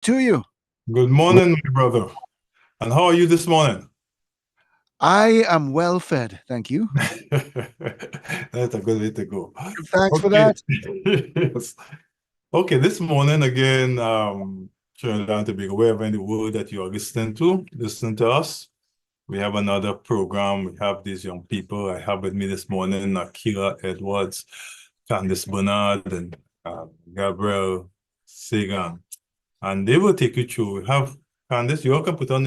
to you. Good morning, my brother. And how are you this morning? I am well fed, thank you. That's a good way to go. Thanks for Okay. that. Yes. Okay, this morning again, Trinidad to be aware in the world that you are listening to us. We have another program. We have these young people. I have with me this morning, Akeela Edwards, Candace Bernard, and Gabrielle Sagan. And they will take you through. We have Candace, you all can put on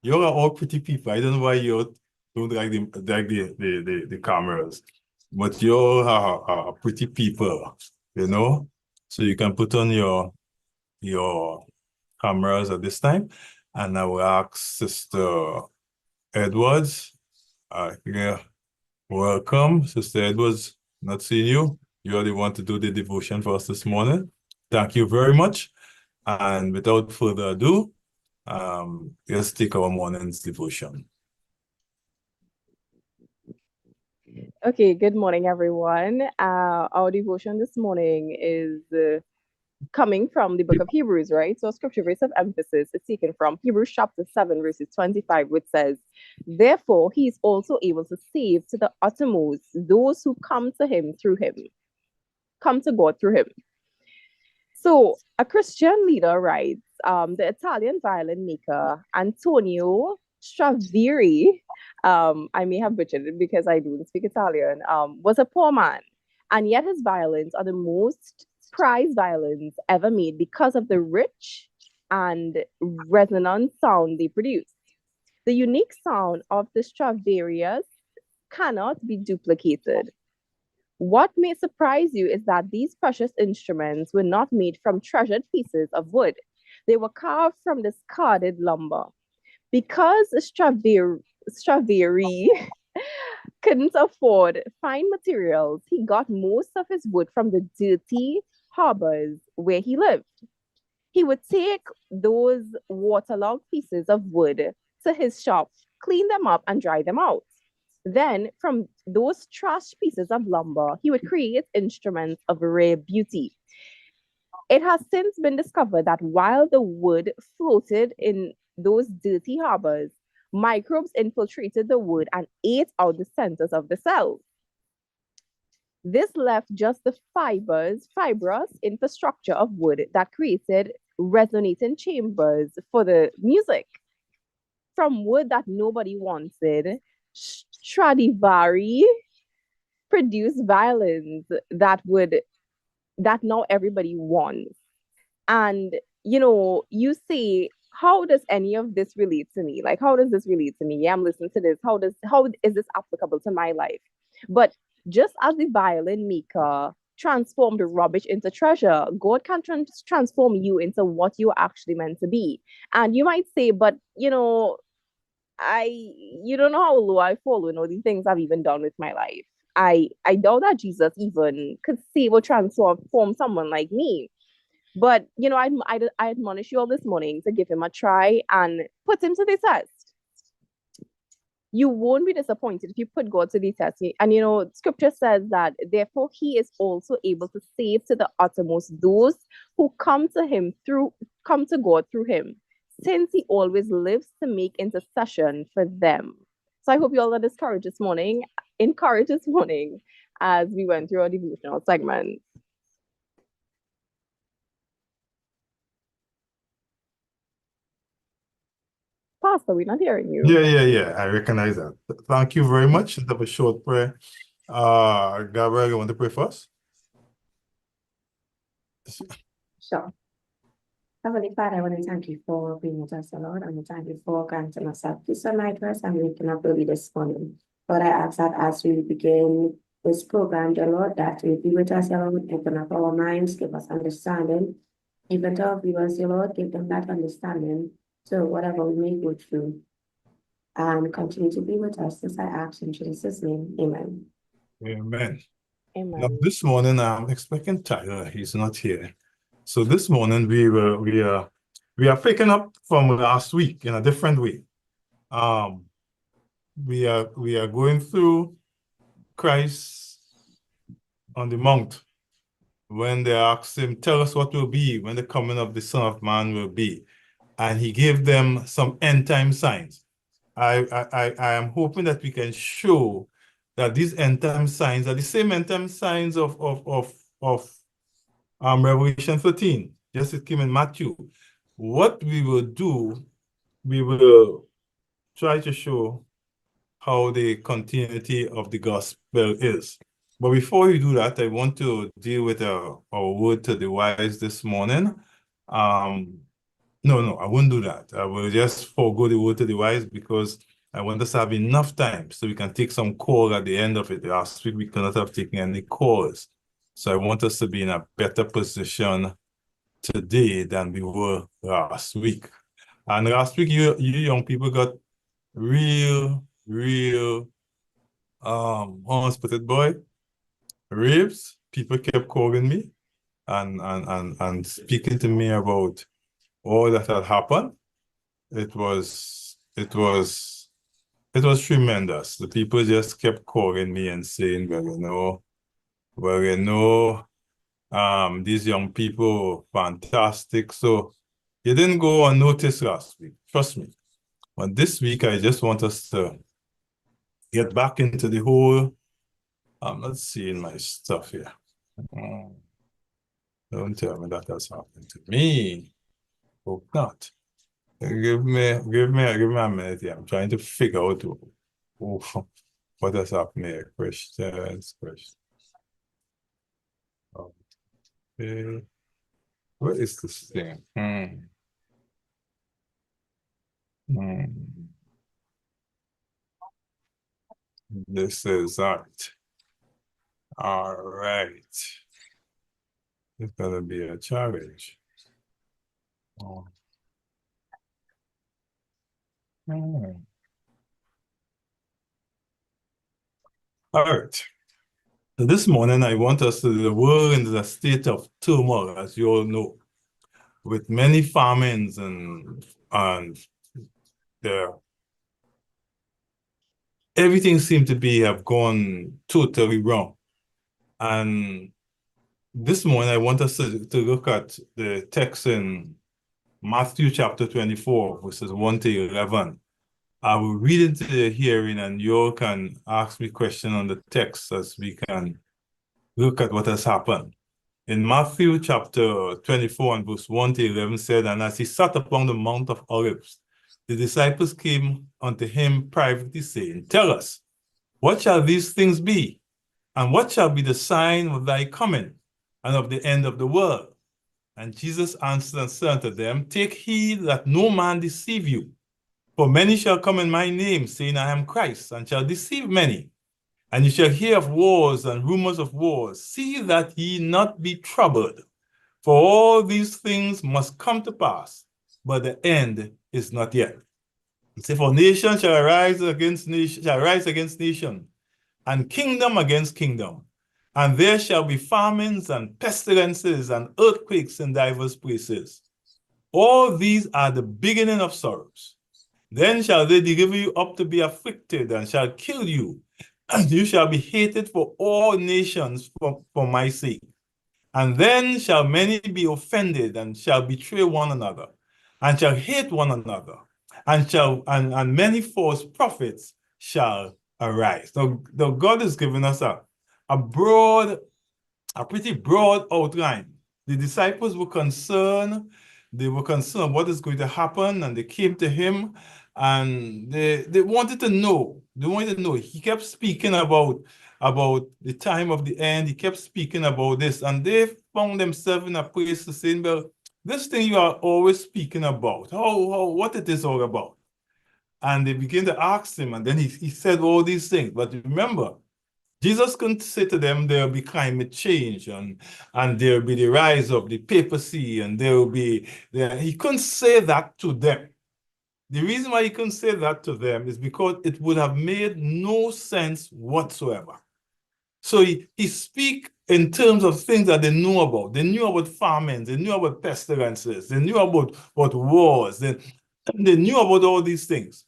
you're all pretty people. I don't know why you don't like the cameras, but you all are pretty people, you know? So you can put on your cameras at this time. And I will ask Sister Edwards. Yeah, welcome, Sister Edwards. Not seeing you. You already want to do the devotion for us this morning. Thank you very much. And without further ado, let's take our morning's devotion. Okay, good morning, everyone. Our devotion this morning is coming from the book of Hebrews, right? So, scripture verse of emphasis is taken from Hebrews chapter 7, verses 25, which says, "Therefore, he is also able to save to the uttermost those who come to him through him, come to God through him." So, a Christian leader writes, the Italian violin maker Antonio Stradivari, I may have butchered it because I don't speak Italian, was a poor man. And yet his violins are the most prized violins ever made because of the rich and resonant sound they produce. The unique sound of the Stradivarius cannot be duplicated. What may surprise you is that these precious instruments were not made from treasured pieces of wood. They were carved from discarded lumber. Because Stradivari couldn't afford fine materials, he got most of his wood from the dirty harbors where he lived. He would take those waterlogged pieces of wood to his shop, clean them up, and dry them out. Then, from those trash pieces of lumber, he would create instruments of rare beauty. It has since been discovered that while the wood floated in those dirty harbors, microbes infiltrated the wood and ate out the centers of the cells. This left just the fibrous infrastructure of wood that created resonating chambers for the music. From wood that nobody wanted, Stradivari produced violins that now everybody wants. And you say, how does any of this relate to me? Like, how does this relate to me? Yeah, I'm listening to this. How is this applicable to my life? But just as the violin maker transformed rubbish into treasure, God can transform you into what you're actually meant to be. And you might say, but I you don't know how low I've fallen or the things I've even done with my life. I doubt that Jesus even could save or transform someone like me. But I admonish you all this morning to give him a try and put him to the test. You won't be disappointed if you put God to the test. And scripture says that therefore he is also able to save to the uttermost those who come to God through him, since he always lives to make intercession for them. So I hope you all are encouraged this morning as we went through our devotional segment. Pastor, we're not hearing you. Yeah. I recognize that. Thank you very much. Let's have a short prayer. Gabrielle, you want to pray first? Sure. Heavenly Father, I want to thank you for being with us, Lord. I want to thank you for granting us that peace and night rest and waking up early this morning. Lord, I ask that as we begin this program, dear Lord, that you be with us, dear Lord, open up our minds, give us understanding. Even to our viewers, dear Lord, give them that understanding. So whatever we may go through, and continue to be with us as I ask in Jesus' name. Amen. Amen. Amen. Now, this morning I'm expecting Tyler. He's not here. So this morning we are picking up from last week in a different way. We are going through Christ on the Mount. when they asked him, tell us what will be when the coming of the Son of Man will be. And he gave them some end time signs. I am hoping that we can show that these end time signs are the same end time signs of Revelation 13. Just it came in Matthew. What we will do, we will try to show how the continuity of the gospel is. But before we do that, I want to deal with our word to the wise this morning. No, I won't do that. I will just forego the word to the wise because I want us to have enough time so we can take some call at the end of it. Last week, we could not have taken any calls. So I want us to be in a better position today than we were last week. And last week, you young people got real, hospital boy, raves. People kept calling me and speaking to me about all that had happened. It was tremendous. The people just kept calling me and saying, these young people, fantastic. So you didn't go unnoticed last week, trust me. But this week, I just want us to get back into the whole, I'm not seeing my stuff here. Don't tell me that has happened to me. Hope not. Give me a minute here. I'm trying to figure out what has happened here. Questions. Okay. What is this thing? This is art. All right. It's gonna be a challenge. Oh. All right. So this morning, I want us to, the world in a state of turmoil, as you all know, with many famines and everything seemed to have gone totally wrong. And this morning, I want us to look at the text in Matthew chapter 24, verses 1 to 11. I will read it to the hearing, and you all can ask me questions on the text as we can look at what has happened. In Matthew chapter 24 and verse 1 to 11 said, and as he sat upon the Mount of Olives, the disciples came unto him privately, saying, tell us, what shall these things be? And what shall be the sign of thy coming and of the end of the world? And Jesus answered and said unto them, take heed that no man deceive you. For many shall come in my name, saying, I am Christ, and shall deceive many. And you shall hear of wars and rumors of wars. See that ye not be troubled. For all these things must come to pass, but the end is not yet. It says, for nation shall rise against nation, and kingdom against kingdom. And there shall be famines and pestilences and earthquakes in divers places. All these are the beginning of sorrows. Then shall they deliver you up to be afflicted, and shall kill you, and you shall be hated for all nations for my sake. And then shall many be offended, and shall betray one another, and shall hate one another, and many false prophets shall arise. So God has given us a pretty broad outline. The disciples were concerned. They were concerned what is going to happen, and they came to him, and they wanted to know. They wanted to know. He kept speaking about the time of the end. He kept speaking about this, and they found themselves in a place to say, well, this thing you are always speaking about, what it is all about. And they began to ask him, and then he said all these things. But remember, Jesus couldn't say to them there'll be climate change and there'll be the rise of the papacy and he couldn't say that to them. The reason why he couldn't say that to them is because it would have made no sense whatsoever. So he speak in terms of things that they knew about. They knew about famines, they knew about pestilences, they knew about wars, they knew about all these things.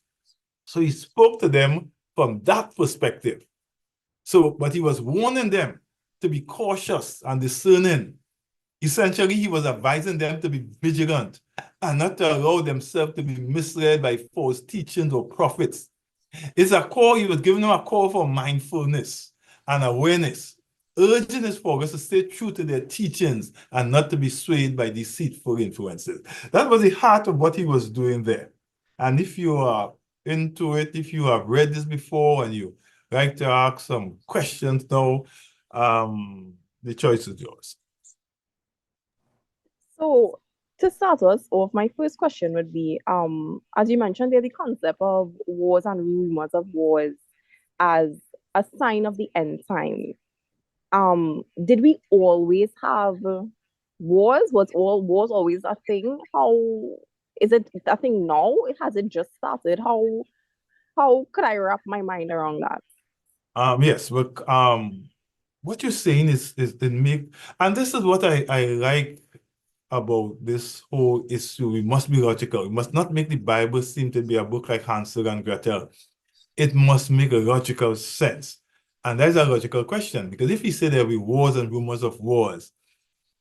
So he spoke to them from that perspective. So, but he was warning them to be cautious and discerning. Essentially, he was advising them to be vigilant and not to allow themselves to be misled by false teachings or prophets. It's a call, he was giving them a call for mindfulness and awareness, urging his followers to stay true to their teachings and not to be swayed by deceitful influences. That was the heart of what he was doing there. And if you are into it, if you have read this before and you like to ask some questions now, the choice is yours. So to start us off, my first question would be, as you mentioned, there's the concept of wars and rumors of wars as a sign of the end time. Did we always have wars? Was all wars always a thing? How is it a thing now? It has it just started? How could I wrap my mind around that? Yes, but what you're saying is the make, and this is what I like about this whole issue. We must be logical. We must not make the Bible seem to be a book like Hansel and Gretel. It must make a logical sense. And that's a logical question, because if he said there will be wars and rumors of wars,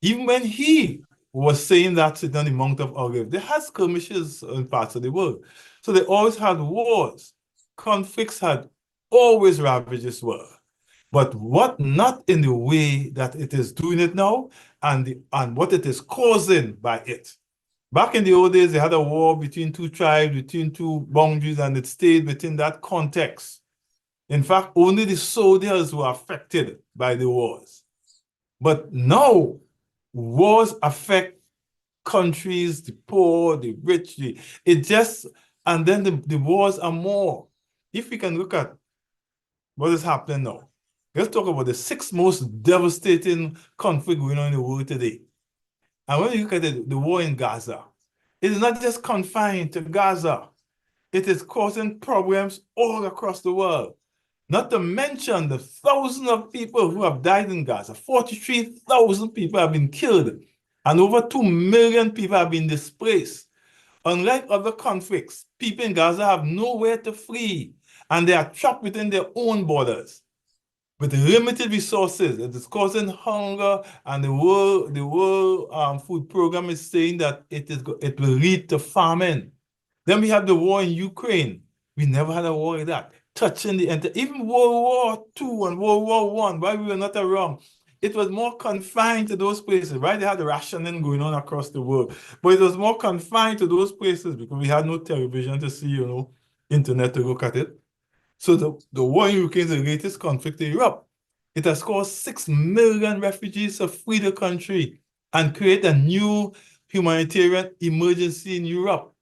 even when he was saying that sitting on the Mount of Olives, they had skirmishes in parts of the world. So they always had wars. Conflicts had always ravaged this world. But what not in the way that it is doing it now, and what it is causing by it. Back in the old days, they had a war between two tribes, between two boundaries, and it stayed within that context. In fact, only the soldiers were affected by the wars. But now, wars affect countries, the poor, the rich, and then the wars are more. If we can look at what is happening now, let's talk about the 6 most devastating conflict going on in the world today. And when you look at the war in Gaza, it is not just confined to Gaza. It is causing problems all across the world. Not to mention the thousands of people who have died in Gaza. 43,000 people have been killed, and over 2 million people have been displaced. Unlike other conflicts, people in Gaza have nowhere to flee, and they are trapped within their own borders. With limited resources, it is causing hunger, and the World Food Program is saying that it will lead to famine. Then we have the war in Ukraine. We never had a war like that, touching even World War II and World War I, while we were not around. It was more confined to those places, right? They had the rationing going on across the world, but it was more confined to those places because we had no television to see, internet to look at it. So the war in Ukraine is the latest conflict in Europe. It has caused 6 million refugees to flee the country and create a new humanitarian emergency in Europe.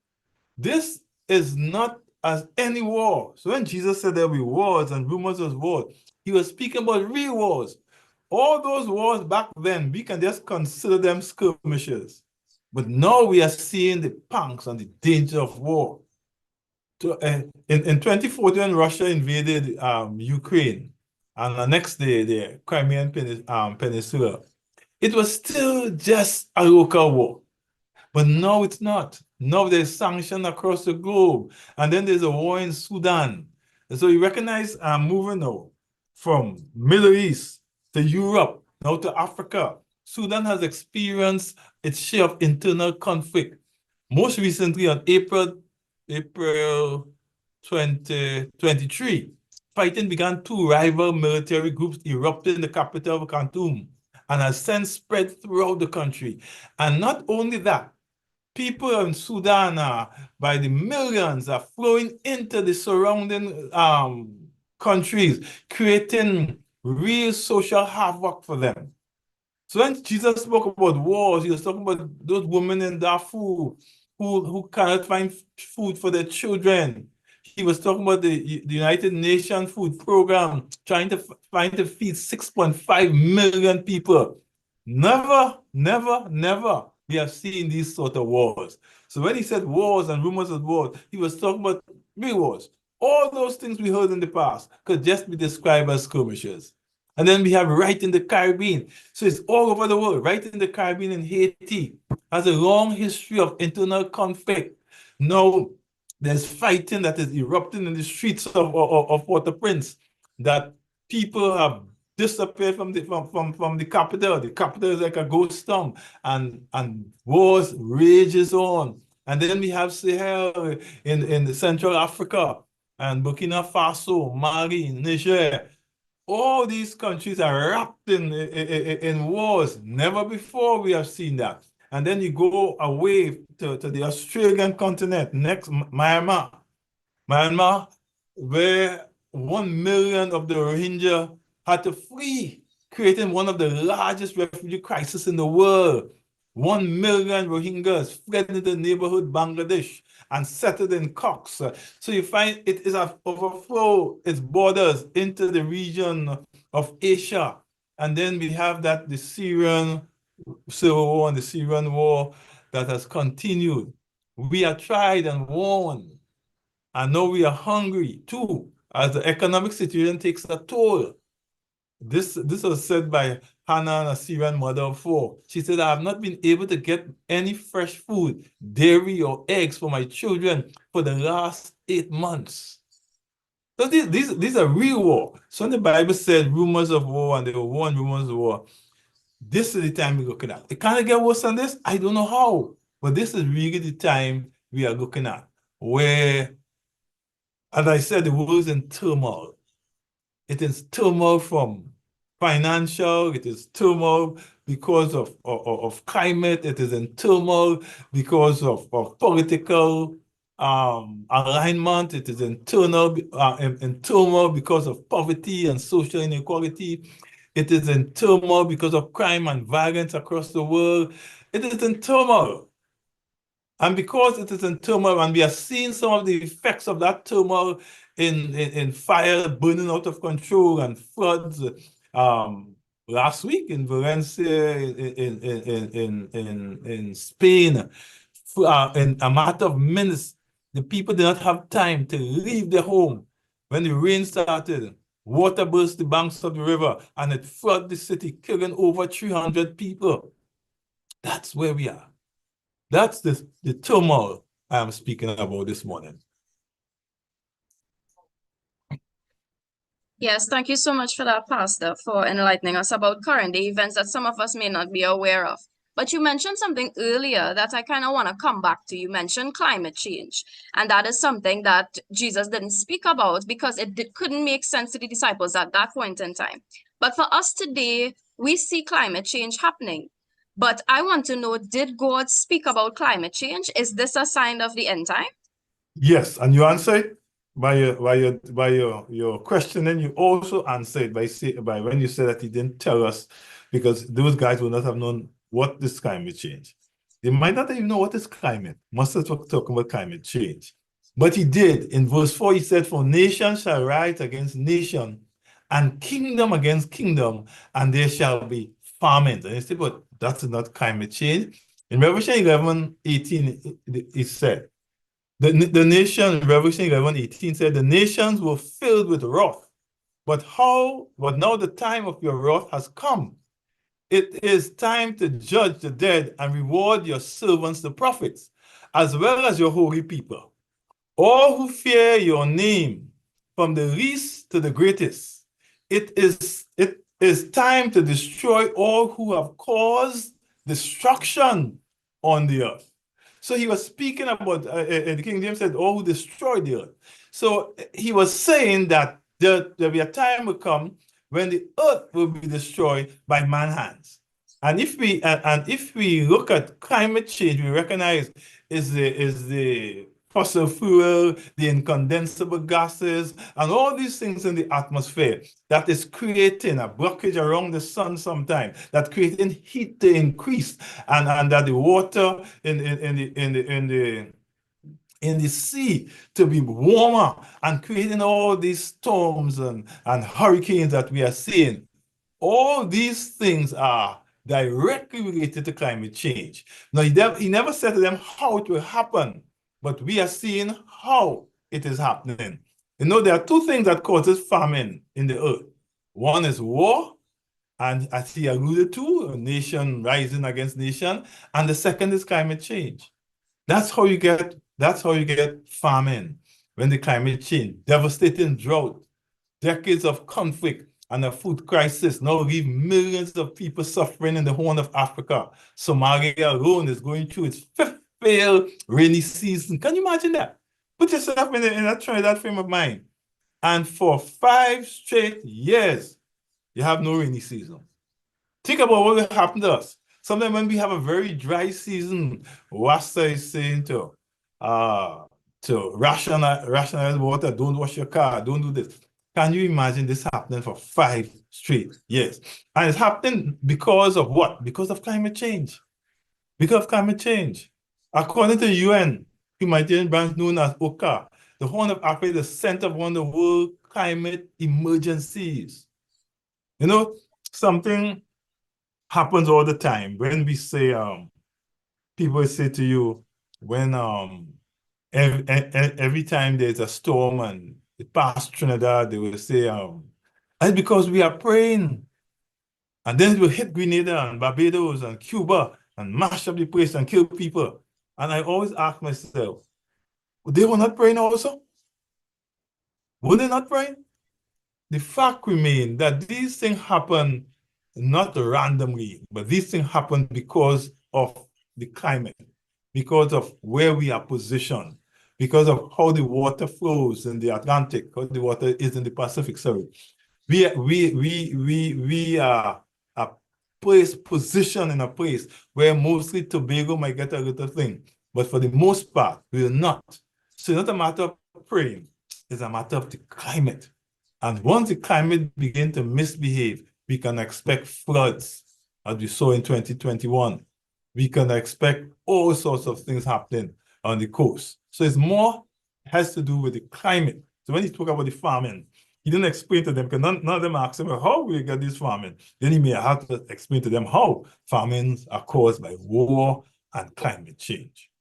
This is not as any war. So when Jesus said there will be wars and rumors of wars, he was speaking about real wars. All those wars back then, we can just consider them skirmishes. But now we are seeing the pangs and the danger of war. In 2014, Russia invaded Ukraine and annexed the Crimean Peninsula. It was still just a local war. But now it's not. Now there's sanctions across the globe. And then there's a war in Sudan. And so you recognize I'm moving now from Middle East to Europe, now to Africa. Sudan has experienced its share of internal conflict. Most recently on April 2023, fighting began. 2 rival military groups erupted in the capital of Khartoum and has since spread throughout the country. And not only that, people in Sudan by the millions are flowing into the surrounding countries, creating real social havoc for them. So when Jesus spoke about wars, he was talking about those women in Darfur who cannot find food for their children. He was talking about the United Nations Food Program trying to feed 6.5 million people. Never, never, never we have seen these sort of wars. So when he said wars and rumors of wars, he was talking about real wars. All those things we heard in the past could just be described as skirmishes. And then we have right in the Caribbean. So it's all over the world. Right in the Caribbean and Haiti has a long history of internal conflict. Now, there's fighting that is erupting in the streets of Port-au-Prince that people have disappeared from the capital. The capital is like a ghost town, and wars rages on. And then we have Sahel in Central Africa and Burkina Faso, Mali, Niger. All these countries are wrapped in wars. Never before we have seen that. And then you go away to the Australian continent, next Myanmar, where 1 million of the Rohingya had to flee, creating one of the largest refugee crises in the world. 1 million Rohingyas fled into the neighborhood Bangladesh and settled in Cox's. So you find it is an overflow, its borders into the region of Asia. And then we have that the Syrian Civil War and the Syrian War that has continued. We are tried and warned. And now we are hungry too, as the economic situation takes a toll. This was said by Hannah, a Syrian mother of 4. She said, I have not been able to get any fresh food, dairy or eggs for my children for the last 8 months. So these are real war. So when the Bible said rumors of war and they were warned rumors of war, this is the time we're looking at. It can't get worse than this. I don't know how, but this is really the time we are looking at, where, as I said, the world is in turmoil. It is turmoil from financial, it is turmoil because of climate, it is in turmoil because of political alignment, it is in turmoil because of poverty and social inequality, it is in turmoil because of crime and violence across the world. It is in turmoil. And because it is in turmoil, and we are seeing some of the effects of that turmoil in fire burning out of control and floods. Last week in Valencia, in Spain, in a matter of minutes, the people did not have time to leave their home. When the rain started, water burst the banks of the river, and it flooded the city, killing over 300 people. That's where we are. That's the turmoil I am speaking about this morning. Yes, thank you so much for that, Pastor, for enlightening us about current day events that some of us may not be aware of. But you mentioned something earlier that I kind of want to come back to. You mentioned climate change, and that is something that Jesus didn't speak about because couldn't make sense to the disciples at that point in time. But for us today, we see climate change happening. But I want to know, did God speak about climate change? Is this a sign of the end time? Yes, and you answered by your questioning. You also answered by when you said that he didn't tell us, because those guys would not have known what is climate change. They might not even know what is climate. Must have talking about climate change. But he did. In verse 4, he said, "For nation shall rise against nation, and kingdom against kingdom, and there shall be famine." And he said, but that's not climate change. In Revelation 11:18, it said, the nation, Revelation 11:18 said, the nations were filled with wrath. But now the time of your wrath has come. It is time to judge the dead and reward your servants, the prophets, as well as your holy people. All who fear your name, from the least to the greatest. It is time to destroy all who have caused destruction on the earth. So he was speaking about, the King James said, all who destroy the earth. So he was saying that there will be a time will come when the earth will be destroyed by man's hands. And if we look at climate change, we recognize is the fossil fuel, the incandescent gases, and all these things in the atmosphere that is creating a blockage around the sun sometimes, that creating heat to increase, and that the water in the sea to be warmer, and creating all these storms and hurricanes that we are seeing. All these things are directly related to climate change. Now, he never said to them how it will happen, but we are seeing how it is happening. You know, there are two things that causes famine in the earth. One is war, and as he alluded to, a nation rising against nation, and the second is climate change. That's how you get famine when the climate change, devastating drought, decades of conflict, and a food crisis now leave millions of people suffering in the Horn of Africa. Somalia alone is going through its fifth failed rainy season. Can you imagine that? Put yourself in that frame of mind. And for 5 straight years, you have no rainy season. Think about what will happen to us. Sometimes when we have a very dry season, Wasta is saying to rationalize water, don't wash your car, don't do this. Can you imagine this happening for 5 straight years? And it's happening because of what? Because of climate change. Because of climate change. According to the UN, humanitarian branch known as OCA, the Horn of Africa is the center of one of the world climate emergencies. You know, something happens all the time when we say, people say to you, when every time there's a storm and it passes Trinidad, they will say, it's because we are praying. And then it will hit Grenada and Barbados and Cuba and mash up the place and kill people. And I always ask myself, they were not praying also? Were they not praying? The fact remains that these things happen not randomly, but these things happen because of the climate, because of where we are positioned, because of how the water flows in the Atlantic, how the water is in the Pacific. Sorry, we are positioned in a place where mostly Tobago might get a little thing, but for the most part, we are not. So it's not a matter of praying; it's a matter of the climate. And once the climate begins to misbehave, we can expect floods, as we saw in 2021. We can expect all sorts of things happening on the coast. So it's more has to do with the climate. So when he talk about the farming, he didn't explain to them, because none of them asked him, how we get this farming? Then he may have to explain to them how famines are caused by war and climate change.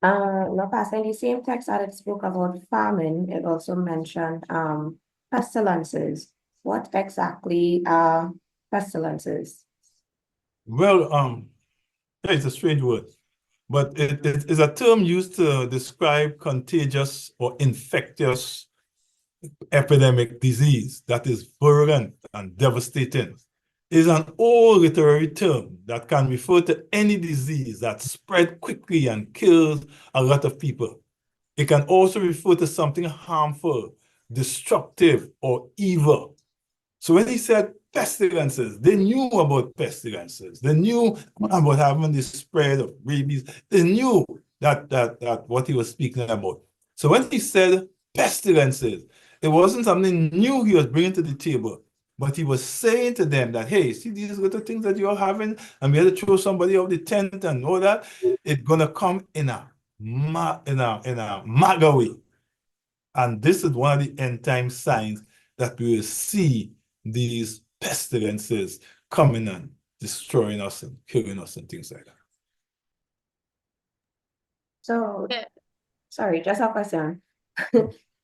No, Pastor, in the same text that it spoke about famine, it also mentioned pestilences. What exactly are pestilences? Well, yeah, it's a strange word, but it is a term used to describe contagious or infectious epidemic disease that is virulent and devastating. It is an old literary term that can refer to any disease that spread quickly and kills a lot of people. It can also refer to something harmful, destructive, or evil. So when he said pestilences, they knew about pestilences. They knew about having the spread of rabies. They knew that what he was speaking about. So when he said pestilences, it wasn't something new he was bringing to the table, but he was saying to them that, hey, see these little things that you're having, and we had to throw somebody off the tent and all that. It's gonna come in a maga way. And this is one of the end time signs that we will see these pestilences coming and destroying us and killing us and things like that. So, Yeah. sorry, just a question.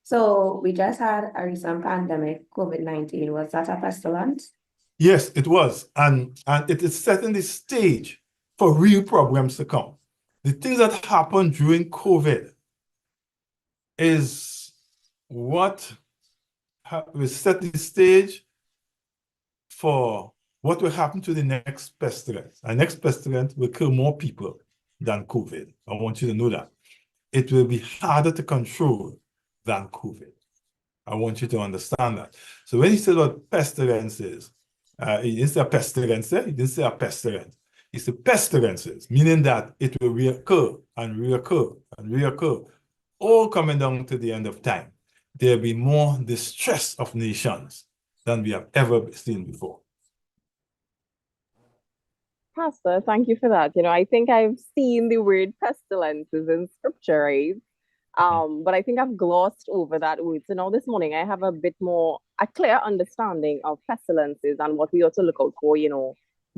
So we just had a recent pandemic, COVID-19. Was that a pestilence? Yes, it was. And it is setting the stage for real problems to come. The things that happened during COVID is what will set the stage for what will happen to the next pestilence. Our next pestilence will kill more people than COVID. I want you to know that. It will be harder to control than COVID. I want you to understand that. So when he said about pestilences, he didn't say a pestilence, he didn't say a pestilence. He said pestilences, meaning that it will reoccur and reoccur and reoccur, all coming down to the end of time. There'll be more distress of nations than we have ever seen before. Pastor, thank you for that. I think I've seen the word pestilences in scripture, right? But I think I've glossed over that word. So now this morning I have a clear understanding of pestilences and what we ought to look out for,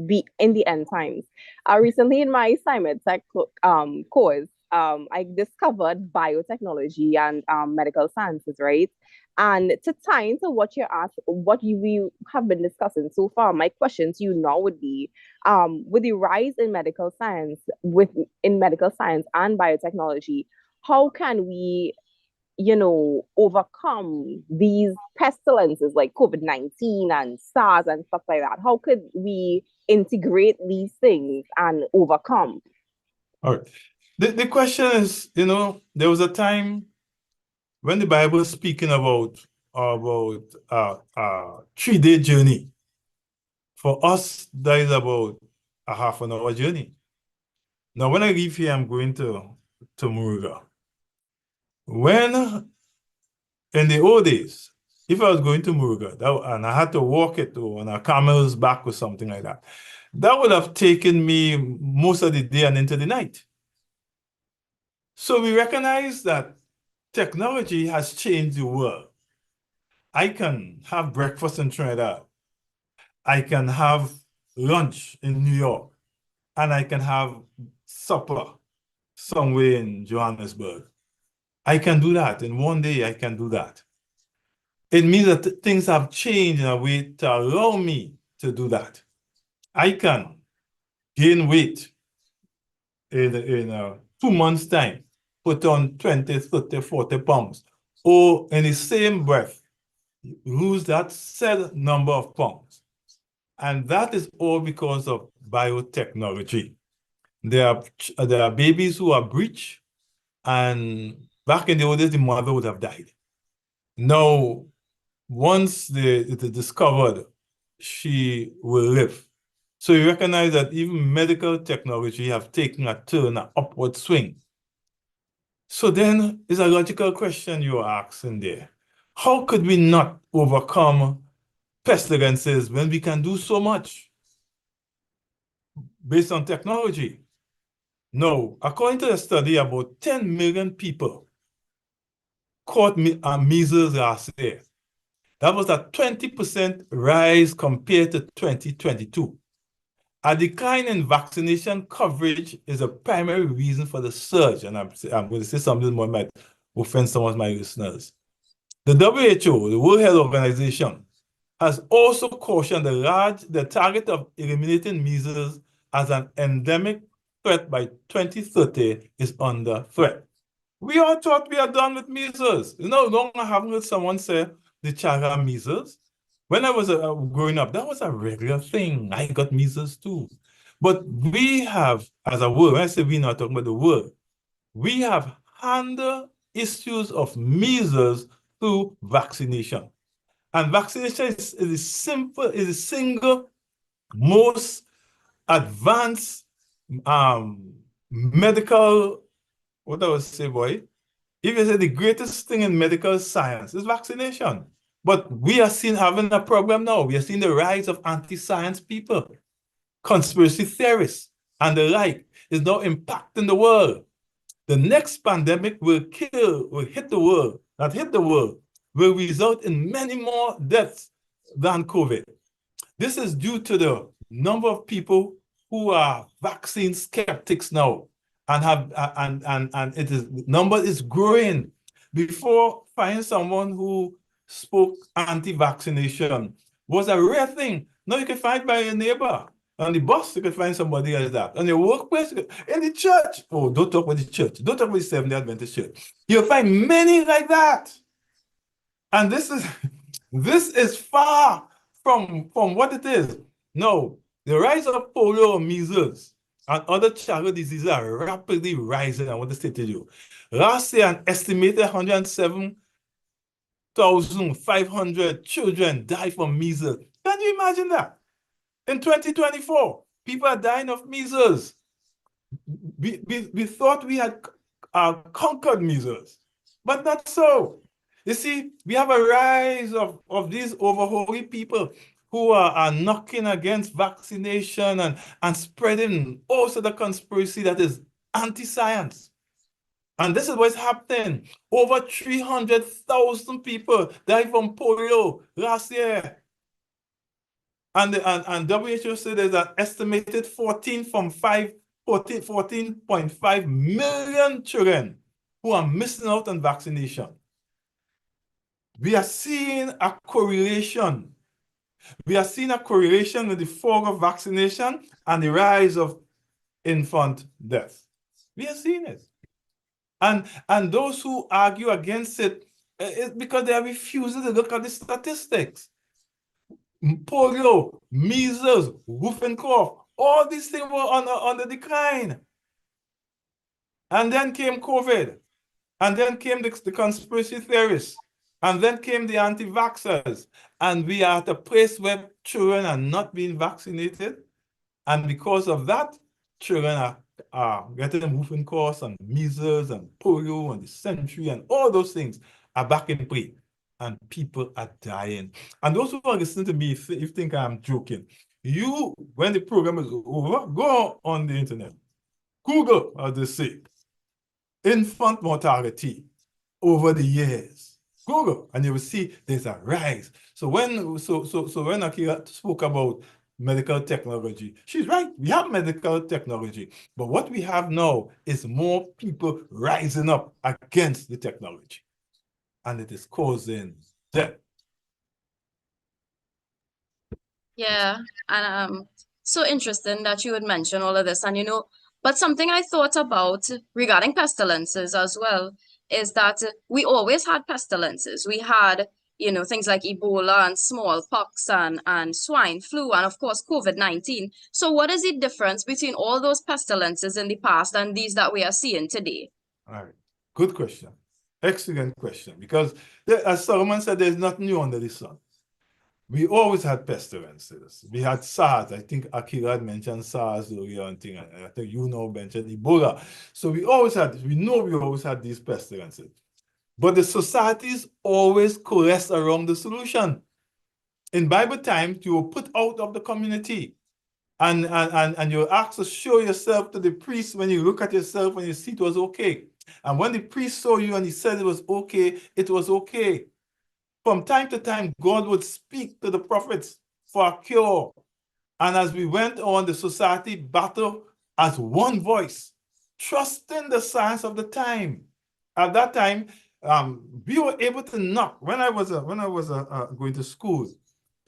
be in the end times. Recently in my assignment course, I discovered biotechnology and medical sciences, right? And to tie into what we have been discussing so far, my question to you now would be, with the rise in medical science, in medical science and biotechnology, how can we overcome these pestilences like COVID-19 and SARS and stuff like that? How could we integrate these things and overcome? All right. The question is, there was a time when the Bible is speaking about 3-day journey. For us, that is about a half an hour journey. Now, when I leave here, I'm going to Muruga. When in the old days, if I was going to Muruga and I had to walk it on a camel's back or something like that, that would have taken me most of the day and into the night. So we recognize that technology has changed the world. I can have breakfast in Trinidad. I can have lunch in New York. And I can have supper somewhere in Johannesburg. I can do that. In one day, I can do that. It means that things have changed in a way to allow me to do that. I can gain weight in 2 months' time, put on 20, 30, 40 pounds, or in the same breath, lose that said number of pounds. And that is all because of biotechnology. There are babies who are breech, and back in the old days, the mother would have died. Now, once it is discovered, she will live. So you recognize that even medical technology have taken a turn, an upward swing. So then it's a logical question you're asking there. How could we not overcome pestilences when we can do so much based on technology? No, according to the study, about 10 million people caught measles last year. That was a 20% rise compared to 2022. A decline in vaccination coverage is a primary reason for the surge, and I'm going to say something more might offend some of my listeners. The WHO, the World Health Organization, has also cautioned the target of eliminating measles as an endemic threat by 2030 is under threat. We all thought we are done with measles. No longer haven't heard someone say the child had measles. When I was growing up, that was a regular thing. I got measles too. But we have, as a world, when I say we, not talking about the world, we have handled issues of measles through vaccination. And vaccination is the single most advanced medical, what I would say, boy, if you say the greatest thing in medical science is vaccination. But we are having a problem now. We are seeing the rise of anti-science people, conspiracy theorists, and the like is now impacting the world. The next pandemic will hit the world, will result in many more deaths than COVID. This is due to the number of people who are vaccine skeptics now, and number is growing. Before, finding someone who spoke anti-vaccination was a rare thing. Now you can find by your neighbor. On the bus, you can find somebody like that. On your workplace, in the church. Oh, don't talk about the church. Don't talk about the Seventh-day Adventist church. You'll find many like that. And this is far from what it is. No, the rise of polio, measles, and other childhood diseases are rapidly rising. I want to say to you, last year, an estimated 107,500 children died from measles. Can you imagine that? In 2024, people are dying of measles. We thought we had conquered measles, but not so. You see, we have a rise of these overholy people who are knocking against vaccination and spreading also the conspiracy that is anti-science. And this is what's happening. Over 300,000 people died from polio last year. And WHO said there's an estimated 14.5 million children who are missing out on vaccination. We are seeing a correlation. We are seeing a correlation with the fall of vaccination and the rise of infant death. We are seeing it. And those who argue against it, it's because they are refusing to look at the statistics. Polio, measles, whooping cough, all these things were on the decline. And then came COVID. And then came the conspiracy theorists. And then came the anti-vaxxers. And we are at a place where children are not being vaccinated. And because of that, children are getting whooping coughs and measles and polio and dysentery and all those things are back in play. And people are dying. And those who are listening to me, if you think I'm joking, when the program is over, go on the internet. Google, as they say, infant mortality over the years. Google, and you will see there's a rise. So when Akeela spoke about medical technology, she's right. We have medical technology, but what we have now is more people rising up against the technology, and it is causing death. Yeah, and so interesting that you would mention all of this. And but something I thought about regarding pestilences as well is that we always had pestilences. We had, things like Ebola and smallpox and swine flu and of course COVID-19. So what is the difference between all those pestilences in the past and these that we are seeing today? All right, good question. Excellent question. Because as Solomon said, there's nothing new under the sun. We always had pestilences. We had SARS. I think Akeela had mentioned SARS earlier and thing. I think mentioned Ebola. So we always had these pestilences. But the societies always coalesce around the solution. In Bible times, you were put out of the community. And you're asked to show yourself to the priest. When you look at yourself and you see it was okay. And when the priest saw you and he said it was okay, it was okay. From time to time, God would speak to the prophets for a cure. And as we went on, the society battled as one voice, trusting the science of the time. At that time, we were able to knock. When I was going to school,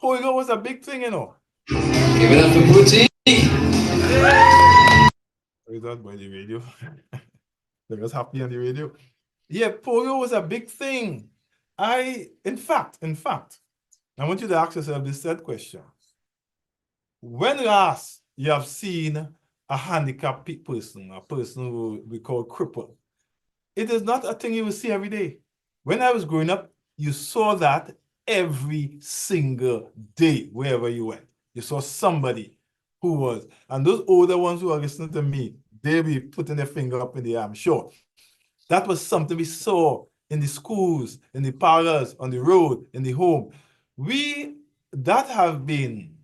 polio was a big thing, Give it up for Booty. Is that by the radio? They was happy on the radio. Yeah, polio was a big thing. In fact, I want you to ask yourself this third question. When last you have seen a handicapped person, a person who we call crippled, it is not a thing you will see every day. When I was growing up, you saw that every single day, wherever you went. You saw somebody who was, and those older ones who are listening to me, they'll be putting their finger up in the air, I'm sure. That was something we saw in the schools, in the parlors, on the road, in the home. That have been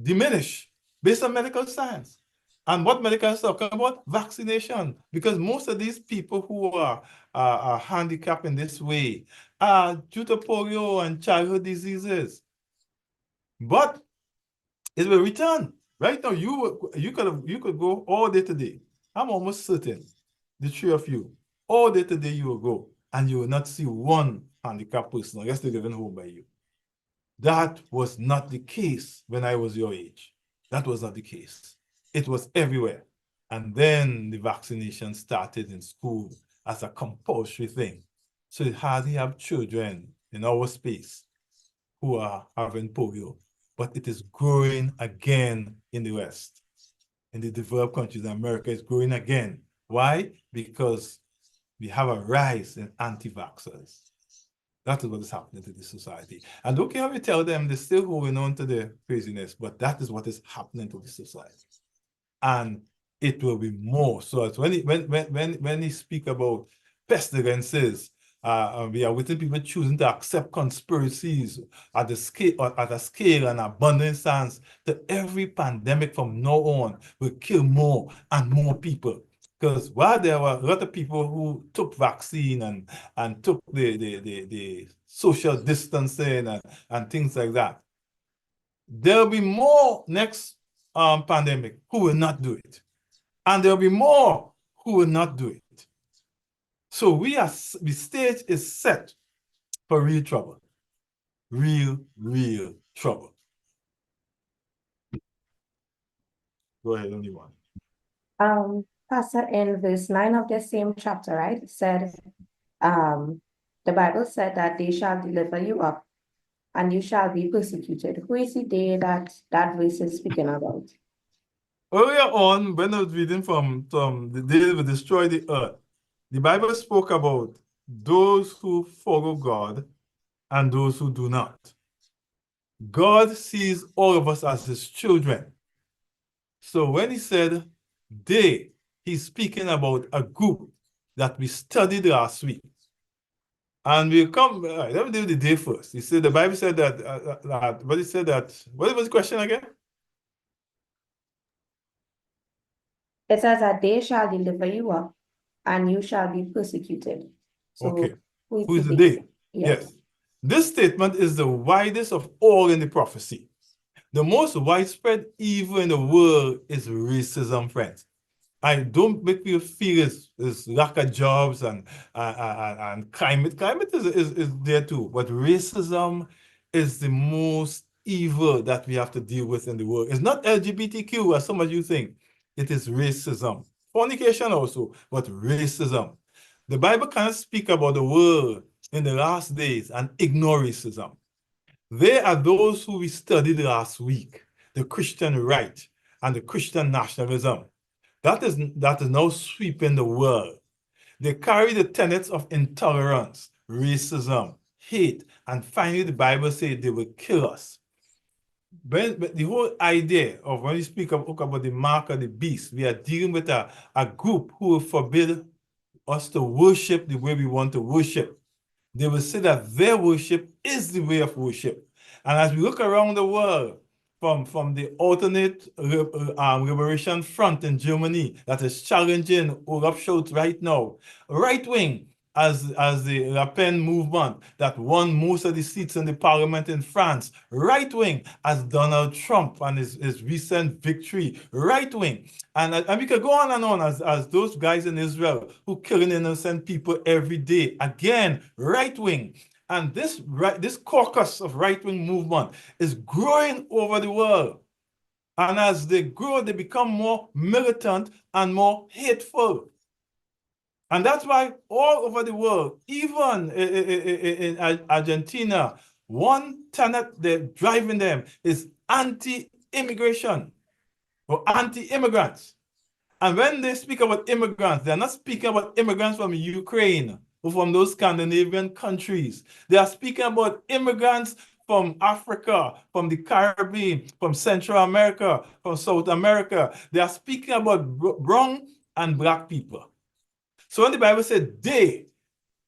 diminished based on medical science. And what medical science talking about? Vaccination. Because most of these people who are handicapped in this way are due to polio and childhood diseases. But it will return. Right now, you could go all day today. I'm almost certain, the three of you, all day today you will go and you will not see one handicapped person unless they're living home by you. That was not the case when I was your age. That was not the case. It was everywhere. And then the vaccination started in school as a compulsory thing. So you hardly have children in our space who are having polio, but it is growing again in the West. In the developed countries, America is growing again. Why? Because we have a rise in anti-vaxxers. That is what is happening to this society. And okay, how we tell them they're still holding on to the craziness, but that is what is happening to the society. And it will be more. So it's when he speak about pestilences, we are within people choosing to accept conspiracies at a scale and abundant sense that every pandemic from now on will kill more and more people. Because while there were a lot of people who took vaccine and took the social distancing and things like that, there'll be more next pandemic who will not do it. And there'll be more who will not do it. So the stage is set for real trouble. Real trouble. Go ahead, only one. Pastor, in verse 9 of the same chapter, right, it said, the Bible said that they shall deliver you up and you shall be persecuted. Who is the day that verse is speaking about? Earlier on, when I was reading from the day will destroy the earth, the Bible spoke about those who follow God and those who do not. God sees all of us as his children. So when he said they, he's speaking about a group that we studied last week. And we come, let me do the day first. He said, the Bible said that, but he said that, what was the question again? It says that they shall deliver you up and you shall be persecuted. So Okay. who Who is is the the they? day? Yes. This statement is the widest of all in the prophecy. The most widespread evil in the world is racism, friends. I don't make you feel is lack of jobs and climate. Climate is there too, but racism is the most evil that we have to deal with in the world. It's not LGBTQ as some of you think. It is racism. Fornication also, but racism. The Bible can't speak about the world in the last days and ignore racism. They are those who we studied last week, the Christian right and the Christian nationalism. That is now sweeping the world. They carry the tenets of intolerance, racism, hate, and finally the Bible says they will kill us. But the whole idea of when you speak about the mark of the beast, we are dealing with a group who will forbid us to worship the way we want to worship. They will say that their worship is the way of worship. And as we look around the world, from the alternate liberation front in Germany that is challenging Olaf Scholz right now, right wing as the Le Pen movement that won most of the seats in the parliament in France, right wing as Donald Trump and his recent victory, right wing. And we could go on as those guys in Israel who killing innocent people every day. Again, right wing. And this caucus of right-wing movement is growing over the world. And as they grow, they become more militant and more hateful. And that's why all over the world, even in Argentina, one tenet they're driving them is anti-immigration or anti-immigrants. And when they speak about immigrants, they're not speaking about immigrants from Ukraine or from those Scandinavian countries. They are speaking about immigrants from Africa, from the Caribbean, from Central America, from South America. They are speaking about brown and black people. So when the Bible said they,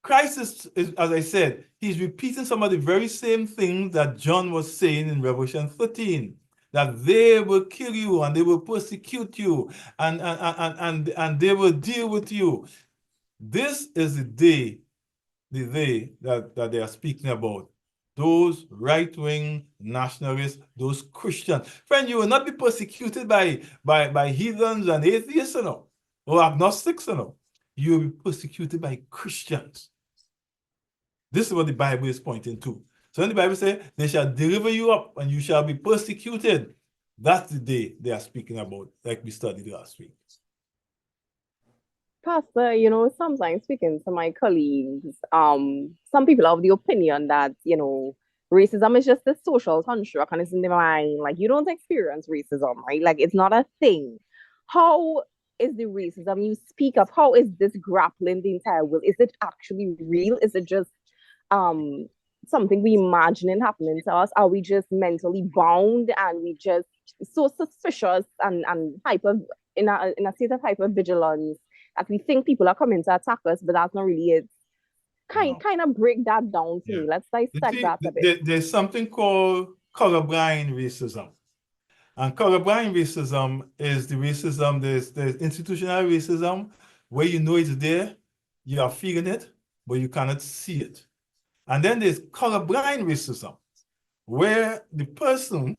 Christ is, as I said, he's repeating some of the very same things that John was saying in Revelation 13. That they will kill you and they will persecute you and they will deal with you. This is the day that they are speaking about. Those right-wing nationalists, those Christians. Friend, you will not be persecuted by heathens and atheists, or agnostics, You will be persecuted by Christians. This is what the Bible is pointing to. So when the Bible says, they shall deliver you up and you shall be persecuted, that's the day they are speaking about, like we studied last week. Pastor, sometimes speaking to my colleagues, some people have the opinion that, racism is just a social construct and it's in the mind. Like, you don't experience racism, right? Like, it's not a thing. How is the racism you speak of? How is this grappling the entire world? Is it actually real? Is it just something we imagining happening to us? Are we just mentally bound and we just so suspicious and hyper in a state of hypervigilance that we think people are coming to attack us, but that's not really it? Kind of break that down to me. Let's dissect that a bit. There's something called colorblind racism. And colorblind racism is the racism, there's institutional racism, where you know it's there, you are feeling it, but you cannot see it. And then there's colorblind racism, where the person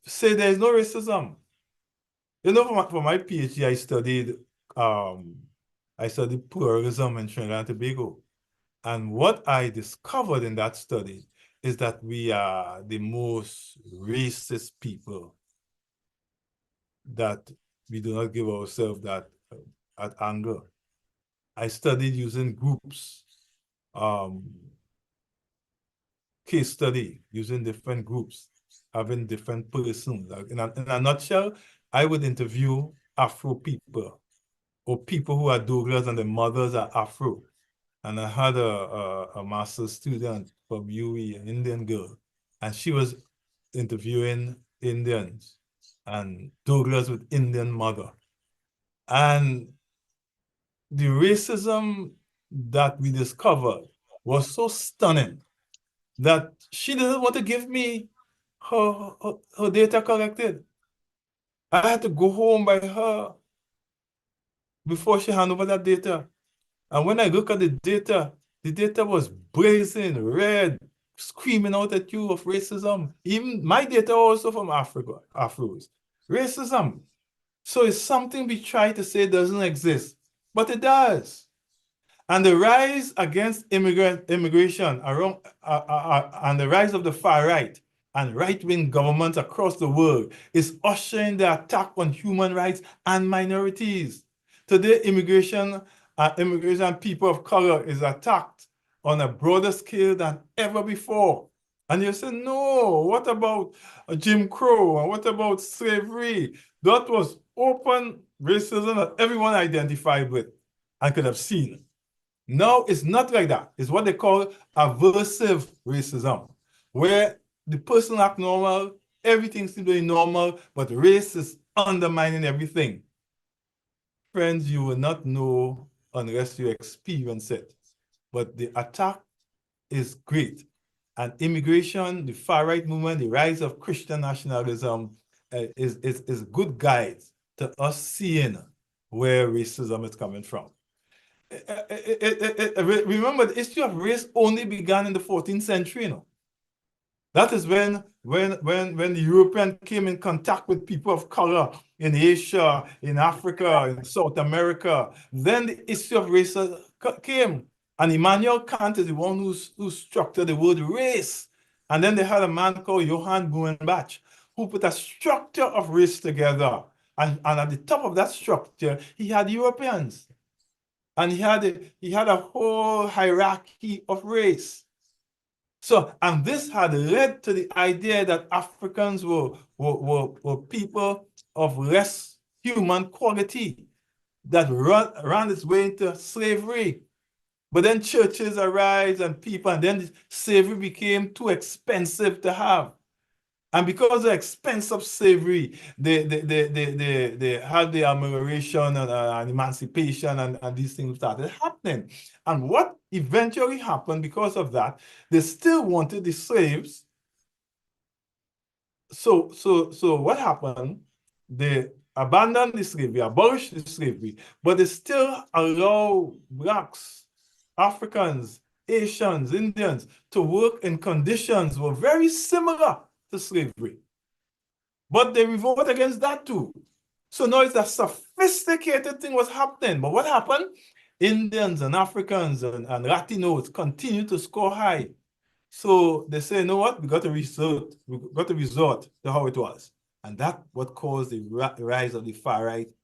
say there's no racism. For my PhD, I studied pluralism in Trinidad and Tobago. And what I discovered in that study is that we are the most racist people that we do not give ourselves that anger. I studied using groups, case study, using different groups, having different persons. Like in a nutshell, I would interview Afro people or people who are Douglas and the mothers are Afro. And I had a master's student from UE, an Indian girl, and she was interviewing Indians and Douglas with Indian mother. And the racism that we discovered was so stunning that she didn't want to give me her data collected. I had to go home by her before she handed over that data. And when I look at the data was blazing, red, screaming out at you of racism. Even my data also from Africa, Afros. Racism. So it's something we try to say doesn't exist, but it does. And the rise against immigration around, and the rise of the far right and right-wing governments across the world is ushering the attack on human rights and minorities. Today, immigration people of color is attacked on a broader scale than ever before. And you say, no, what about Jim Crow? And what about slavery? That was open racism that everyone identified with and could have seen. No, it's not like that. It's what they call aversive racism, where the person act normal, everything seems to be normal, but race is undermining everything. Friends, you will not know unless you experience it. But the attack is great. And immigration, the far-right movement, the rise of Christian nationalism is good guides to us seeing where racism is coming from. Remember, the issue of race only began in the 14th century, you know. That is when the European came in contact with people of color in Asia, in Africa, in South America. Then the issue of race came. And Immanuel Kant is the one who structured the word race. And then they had a man called Johann Blumenbach who put a structure of race together. And at the top of that structure, he had Europeans. And he had a whole hierarchy of race. So, and this had led to the idea that Africans were people of less human quality that ran its way into slavery. But then churches arise and people, and then slavery became too expensive to have. And because of the expense of slavery, they had the amelioration and emancipation and these things started happening. And what eventually happened because of that, they still wanted the slaves. So what happened? They abandoned the slavery, abolished the slavery, but they still allow Blacks, Africans, Asians, Indians to work in conditions were very similar to slavery. But they revolt against that too. So now it's a sophisticated thing was happening. But what happened? Indians and Africans and Latinos continue to score high. So they say, you know what? We got to resort to how it was. And that's what caused the rise of the far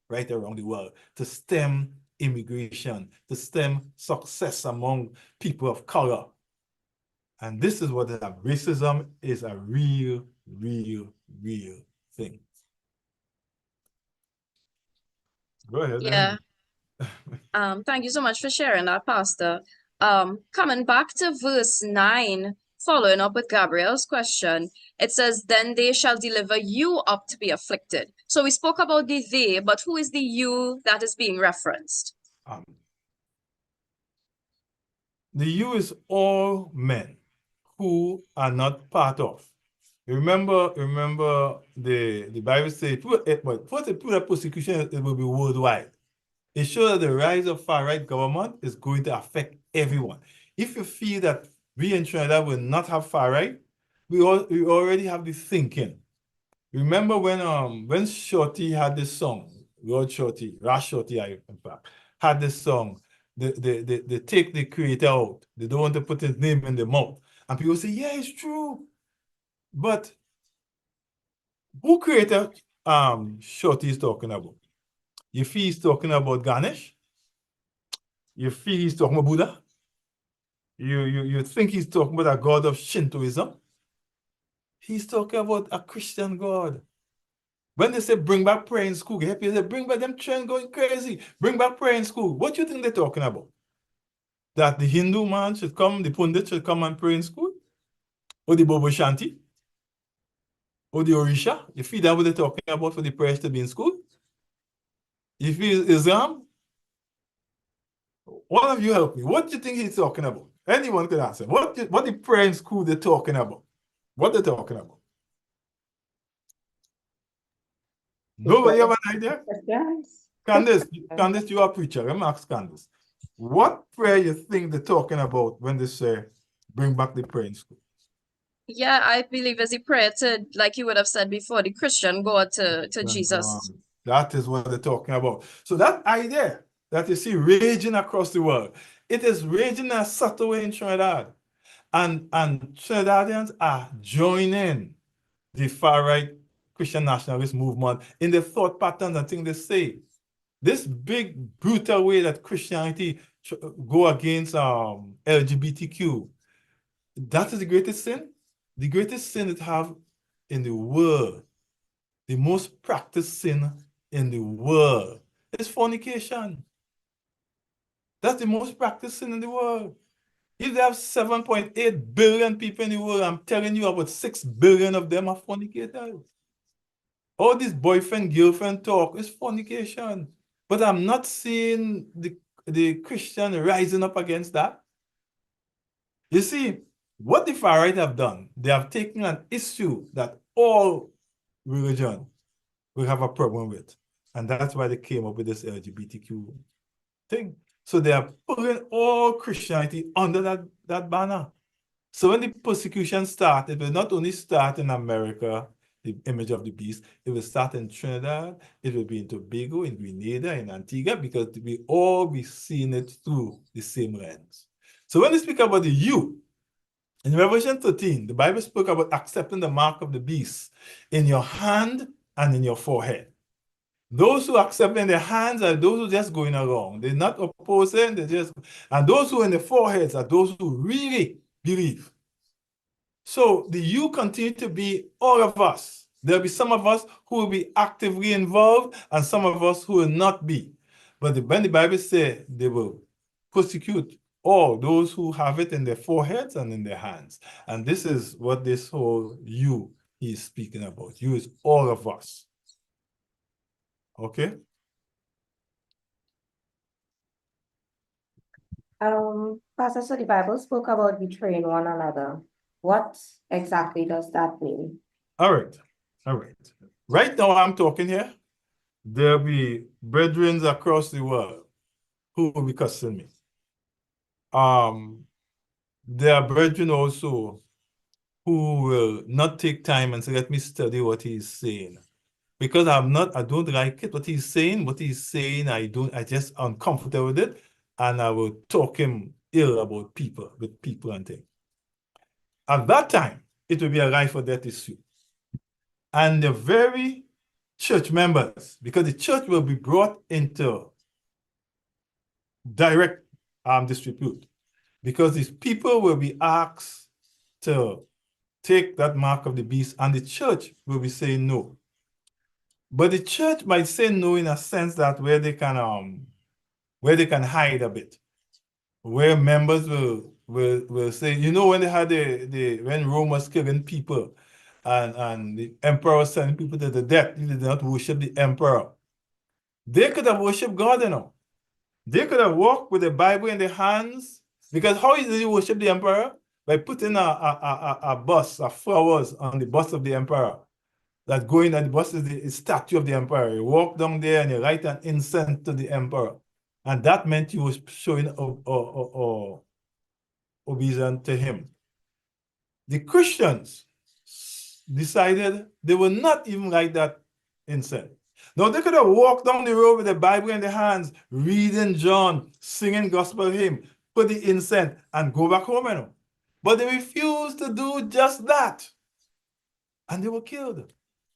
right around the world, to stem immigration, to stem success among people of color. And this is what racism is, a real thing. Go ahead. Yeah. Thank you so much for sharing that, Pastor. Coming back to verse 9, following up with Gabrielle's question, it says, then they shall deliver you up to be afflicted. So we spoke about the they, but who is the you that is being referenced? The you is all men who are not part of. Remember the Bible says, first the persecution, it will be worldwide. It shows that the rise of far-right government is going to affect everyone. If you feel that we in Trinidad will not have far-right, we already have this thinking. Remember when Shorty had this song, Rash Shorty, in fact, had this song, they take the creator out. They don't want to put his name in the mouth. And people say, yeah, it's true. But who created Shorty is talking about? You feel he's talking about Ganesh? You feel he's talking about Buddha? You think he's talking about a god of Shintoism? He's talking about a Christian God. When they say bring back prayer in school, they say bring back them children going crazy. Bring back prayer in school. What do you think they're talking about? That the Hindu man should come, the Pundit should come and pray in school? Or the Bobo Shanti? Or the Orisha? You feel that what they're talking about for the prayers to be in school? You feel Islam? One of you help me. What do you think he's talking about? Anyone can answer. What the prayer in school they're talking about? What they're talking about? Nobody have an idea? Yes. Candace, you are a preacher. Let me ask Candace. What prayer you think they're talking about when they say bring back the prayer in school? Yeah, I believe as a prayer to, like you would have said before, the Christian God to Jesus. That is what they're talking about. So that idea that you see raging across the world, it is raging in a subtle way in Trinidad. And Trinidadians are joining the far-right Christian nationalist movement in the thought patterns and things they say. This big, brutal way that Christianity go against LGBTQ, that is the greatest sin. The greatest sin it have in the world, the most practiced sin in the world is fornication. That's the most practiced sin in the world. If they have 7.8 billion people in the world, I'm telling you about 6 billion of them are fornicators. All this boyfriend-girlfriend talk is fornication. But I'm not seeing the Christian rising up against that. You see, what the far right have done, they have taken an issue that all religion will have a problem with. And that's why they came up with this LGBTQ thing. So they are putting all Christianity under that banner. So when the persecution started, it will not only start in America, the image of the beast, it will start in Trinidad, it will be in Tobago, in Grenada, in Antigua, because we all be seeing it through the same lens. So when they speak about the you, in Revelation 13, the Bible spoke about accepting the mark of the beast in your hand and in your forehead. Those who accept in their hands are those who are just going along. They're not opposing, and those who are in the foreheads are those who really believe. So the you continue to be all of us. There'll be some of us who will be actively involved and some of us who will not be. But when the Bible says they will persecute all those who have it in their foreheads and in their hands. And this is what this whole you he is speaking about. You is all of us. Okay? Pastor, so the Bible spoke about betraying one another. What exactly does that mean? All right. All right. Right now I'm talking here. There'll be brethren across the world who will be cussing me. There are brethren also who will not take time and say, let me study what he's saying. Because I don't like it, what he's saying, I just uncomfortable with it, and I will talk him ill about people, with people and things. At that time, it will be a life or death issue. And the very church members, because the church will be brought into direct dispute, because these people will be asked to take that mark of the beast, and the church will be saying no. But the church might say no in a sense that where they can hide a bit, where members will say, you know, when they had when Rome was killing people, and the emperor was sending people to the death, they did not worship the emperor. They could have worshipped God, you know. They could have walked with the Bible in their hands, because how did you worship the emperor? By putting a bus of flowers on the bust of the emperor. That going at the bus is the statue of the emperor. You walk down there and you light an incense to the emperor. And that meant you was showing obedience to him. The Christians decided they will not even light that incense. Now, they could have walked down the road with the Bible in their hands, reading John, singing gospel hymn, put the incense, and go back home, you know. But they refused to do just that. And they were killed.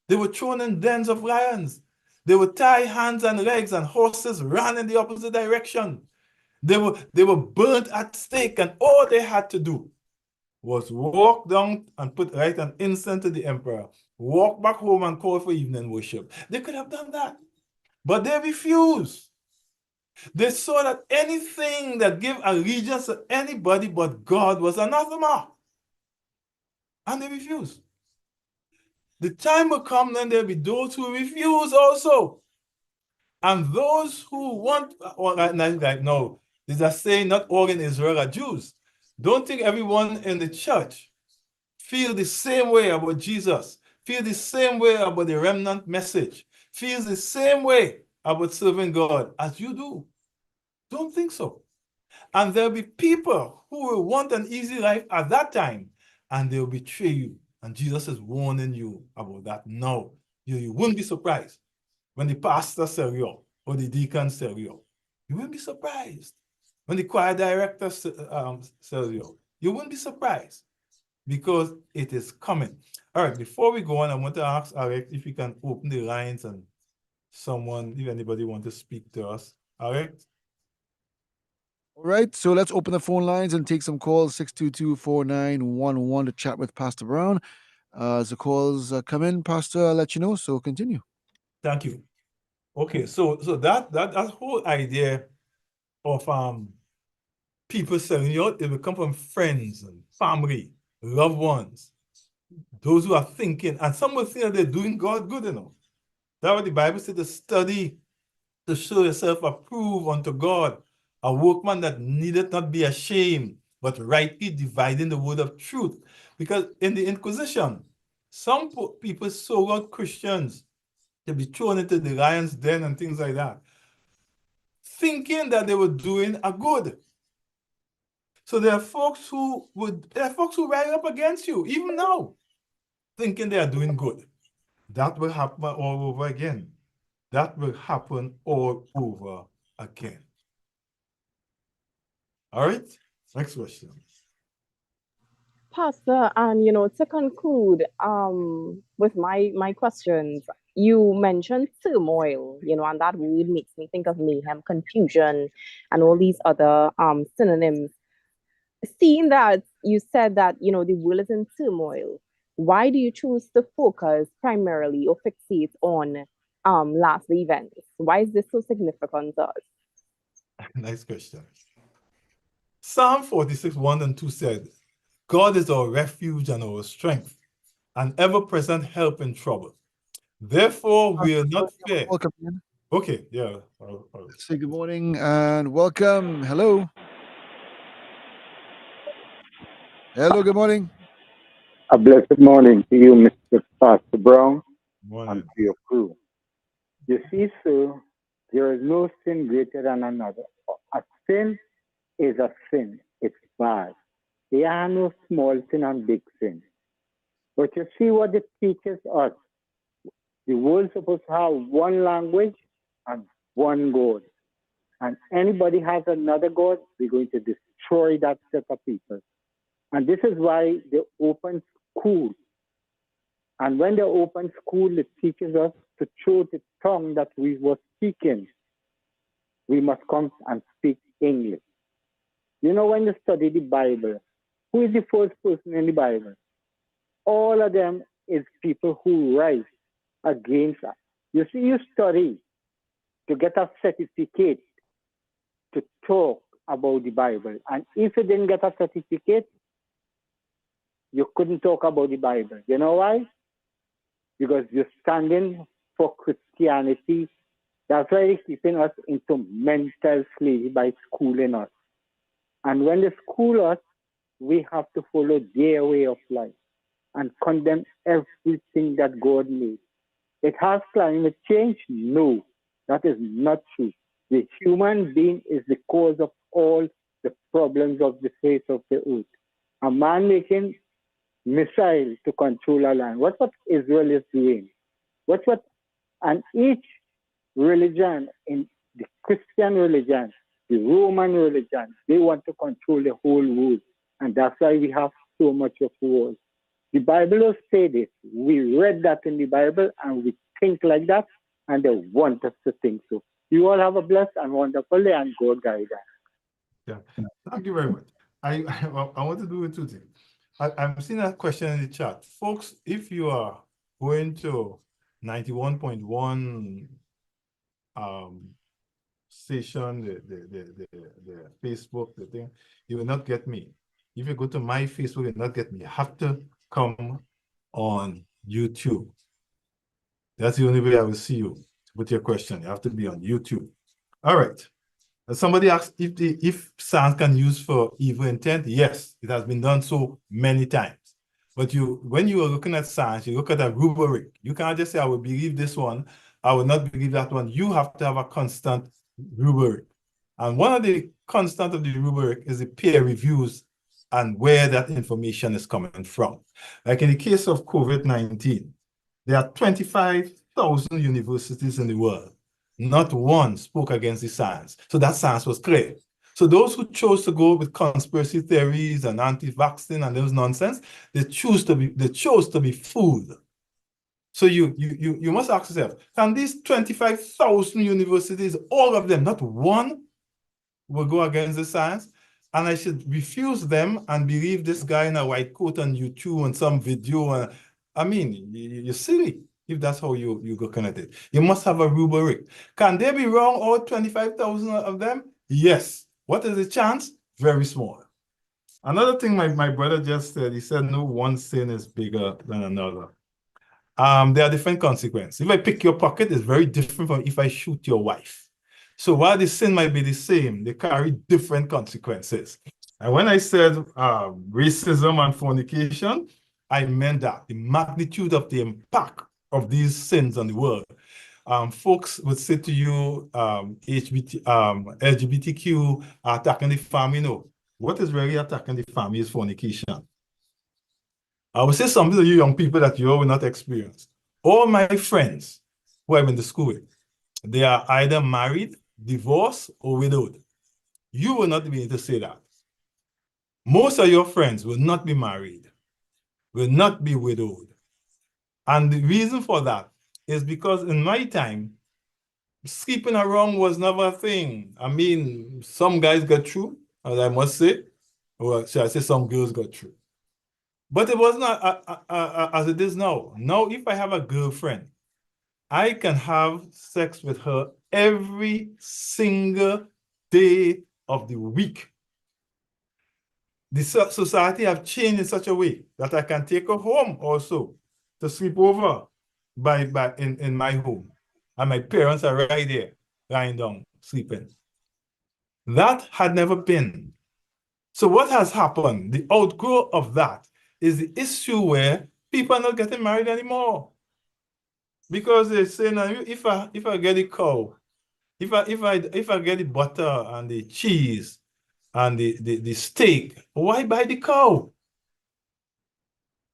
They were thrown in dens of lions. They were tied hands and legs, and horses ran in the opposite direction. They were burnt at stake, and all they had to do was walk down and put right an incense to the emperor, walk back home and call for evening worship. They could have done that, but they refused. They saw that anything that gave allegiance to anybody but God was anathema, and they refused. The time will come then there'll be those who refuse also. And those who want, or like no, there's a saying, not all in Israel are Jews. Don't think everyone in the church feel the same way about Jesus, feel the same way about the remnant message, feels the same way about serving God as you do. Don't think so. And there'll be people who will want an easy life at that time, and they'll betray you. And Jesus is warning you about that now. You wouldn't be surprised when the pastor sell you out or the deacon sell you out. You wouldn't be surprised when the choir director sells you out. You wouldn't be surprised because it is coming. All right, before we go on, I want to ask Alex if you can open the lines and if anybody wants to speak to us. Alex? All right, so let's open the phone lines and take some calls. 622-4911 to chat with Pastor Brown. As the calls come in, Pastor, I'll let you know. So continue. Thank you. Okay, so that whole idea of people selling you out, it will come from friends and family, loved ones, those who are thinking, and some will think that they're doing God good, That's what the Bible says, to study, to show yourself approved unto God, a workman that needeth not be ashamed, but rightly dividing the word of truth. Because in the Inquisition, some people sold out Christians to be thrown into the lion's den and things like that, thinking that they were doing a good. So there are folks who rise up against you, even now, thinking they are doing good. That will happen all over again. That will happen all over again. All right, next question. Pastor, and to conclude with my questions, you mentioned turmoil, and that word makes me think of mayhem, confusion, and all these other synonyms. Seeing that you said that the world is in turmoil, why do you choose to focus primarily or fixate on last events? Why is this so significant to us? Nice question. Psalm 46, 1 and 2 said, God is our refuge and our strength, an ever-present help in trouble. Therefore, we are not fear. Welcome in. Okay, yeah. Say good morning and welcome. Hello. Hello, good morning. A blessed morning to you, Mr. Pastor Brown, and to your crew. You see, sir, there is no sin greater than another. A sin is a sin. It's bad. There are no small sin and big sin. But you see what it teaches us. The world's supposed to have one language and one God. And anybody has another God, we're going to destroy that set of people. And this is why they open school. And when they open school, it teaches us to show the tongue that we were speaking. We must come and speak English. When you study the Bible, who is the first person in the Bible? All of them is people who rise against us. You see, you study to get a certificate to talk about the Bible. And if you didn't get a certificate, you couldn't talk about the Bible. You know why? Because you're standing for Christianity. That's why they're keeping us into mental slavery by schooling us. And when they school us, we have to follow their way of life and condemn everything that God made. It has climate change? No, that is not true. The human being is the cause of all the problems of the face of the earth. A man making missile to control a land. What's what Israel is doing? And each religion, in the Christian religion, the Roman religion, they want to control the whole world. And that's why we have so much of wars. The Bible does say this. We read that in the Bible and we think like that, and they want us to think so. You all have a blessed and wonderful day, and God guide us. Yeah, thank you very much. I want to do it two things. I'm seeing a question in the chat. Folks, if you are going to 91.1 station, the Facebook, the thing, you will not get me. If you go to my Facebook, you will not get me. You have to come on YouTube. That's the only way I will see you. With your question, you have to be on YouTube. All right. Somebody asked if sound can use for evil intent. Yes, it has been done so many times. But when you are looking at science, you look at a rubric. You can't just say, I will believe this one, I will not believe that one. You have to have a constant rubric. And one of the constant of the rubric is the peer reviews and where that information is coming from. Like in the case of COVID-19, there are 25,000 universities in the world. Not one spoke against the science. So that science was clear. So those who chose to go with conspiracy theories and anti-vaccine and those nonsense, they chose to be fooled. So you must ask yourself, can these 25,000 universities, all of them, not one, will go against the science? And I should refuse them and believe this guy in a white coat on YouTube and some video. I mean, you're silly if that's how you go connect it. You must have a rubric. Can they be wrong, all 25,000 of them? Yes. What is the chance? Very small. Another thing my brother just said, he said no one sin is bigger than another. There are different consequences. If I pick your pocket, it's very different from if I shoot your wife. So while the sin might be the same, they carry different consequences. And when I said racism and fornication, I meant that the magnitude of the impact of these sins on the world. Folks would say to you, LGBTQ are attacking the family. No, what is really attacking the family is fornication. I will say something to you young people that you will not experience. All my friends who I've been to school with, they are either married, divorced, or widowed. You will not be able to say that. Most of your friends will not be married, will not be widowed. And the reason for that is because in my time, sleeping around was never a thing. I mean, some guys got through, as I must say, or should I say some girls got through. But it was not as it is now. Now, if I have a girlfriend, I can have sex with her every single day of the week. The society have changed in such a way that I can take her home also to sleep over in my home. And my parents are right there, lying down, sleeping. That had never been. So what has happened? The outgrowth of that is the issue where people are not getting married anymore. Because they say, now, if I get the cow, if I get the butter and the cheese and the steak, why buy the cow?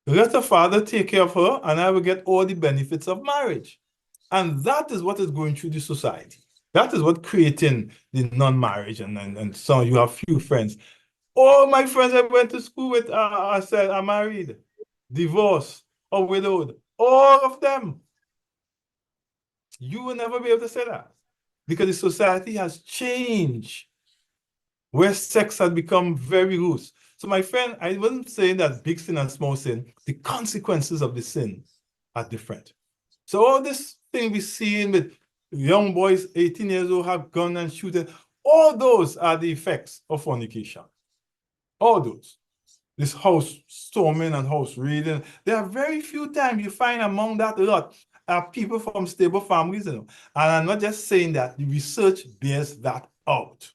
Let the father take care of her and I will get all the benefits of marriage. And that is what is going through the society. That is what creating the non-marriage and so you have few friends. All my friends I went to school with, I said, I'm married, divorced, or widowed. All of them. You will never be able to say that because the society has changed where sex has become very loose. So my friend, I wasn't saying that big sin and small sin, the consequences of the sin are different. So all this thing we see with young boys, 18 years old, have gun and shooting, all those are the effects of fornication. All those. This house storming and house raiding. There are very few times you find among that lot are people from stable families. And I'm not just saying that, the research bears that out.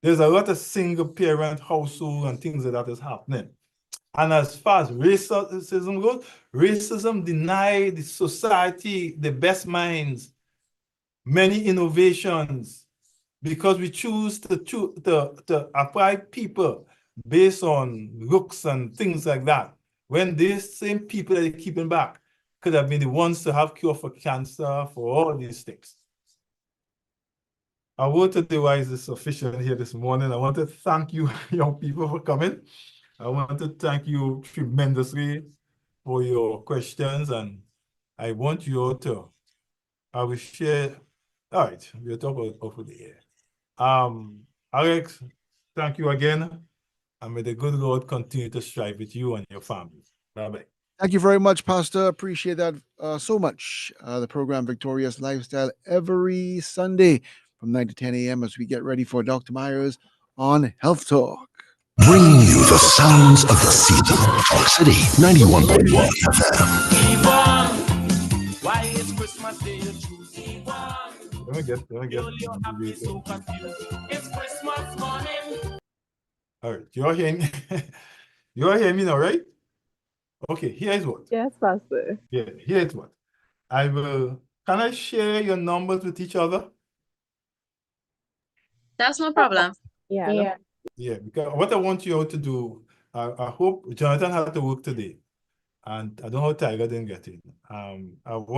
There's a lot of single parent household and things like that is happening. And as far as racism goes, racism denied the society the best minds, many innovations, because we choose to apply people based on looks and things like that, when these same people that are keeping back could have been the ones to have cure for cancer, for all these things. Our word to the wise is sufficient here this morning. I want to thank you, young people, for coming. I want to thank you tremendously for your questions, and I want you all to, I will share, all right, we'll talk about over the air. Alex, thank you again, and may the good Lord continue to strive with you and your family. Bye-bye. Thank you very much, Pastor. Appreciate that so much. The program Victorious Lifestyle every Sunday from 9 to 10 a.m. as we get ready for Dr. Myers on Health Talk. Bringing you the sounds of the city. Talk City 91.1 FM. Why is Christmas Day you choose? Let me get It's Christmas morning. all right, you all hear me? You all hear me now, right? Okay, here's what. Yes, Pastor. Yeah, here's what. I will, can I share your numbers with each other? That's no problem. Yeah. Yeah. Yeah, because what I want you all to do, I hope Jonathan had to work today, and I don't know how Tiger didn't get in. I want